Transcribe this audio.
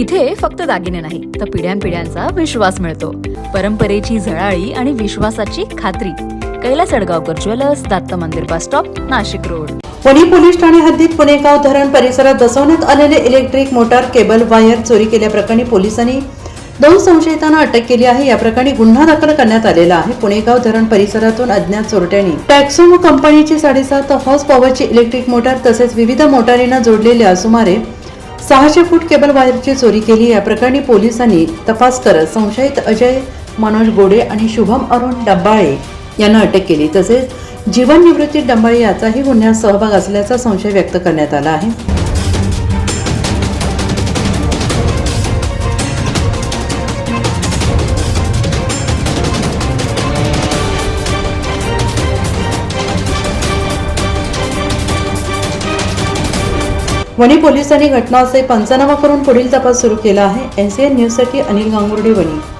इथे फक्त दागिने नाही तर पिढ्यानपिढ्यांचा विश्वास मिळतो. परंपरेची झळाळी आणि विश्वासाची खात्री. Kailas अडगावकर jewellers, Datta Mandir bus stop, Nashik road. Vani police ठाणे हद्दीत पुणेगाव धरण परिसरात बसवण्यात आलेले इलेक्ट्रिक मोटार केबल वायर चोरी केल्याप्रकरणी पोलिसांनी 2 संशयितांना अटक केली आहे. या प्रकरणी गुन्हा दाखल करण्यात आलेला आहे. पुणेगाव धरण परिसरातून अज्ञात चोरट्यांनी टॅक्सोमो कंपनीची 7.5 हॉर्स पॉवरची इलेक्ट्रिक मोटार तसेच विविध मोटारींना जोडलेल्या सुमारे 600 फूट केबल वायरची चोरी केली. या प्रकरणी पोलिसांनी तपास करत संशयित अजय मनोज गोडे आणि शुभम अरुण डंबाळे यांना अटक केली. तसेच जीवन निवृत्ती डंबाळे याचाही गुन्ह्यात सहभाग असल्याचा संशय व्यक्त करण्यात आला आहे. वणी पोलिसांनी घटनास्थळी पंचनामा करून पुढील तपास सुरू केला आहे. NCN न्यूजसाठी अनिल गांगुर्डे, वणी.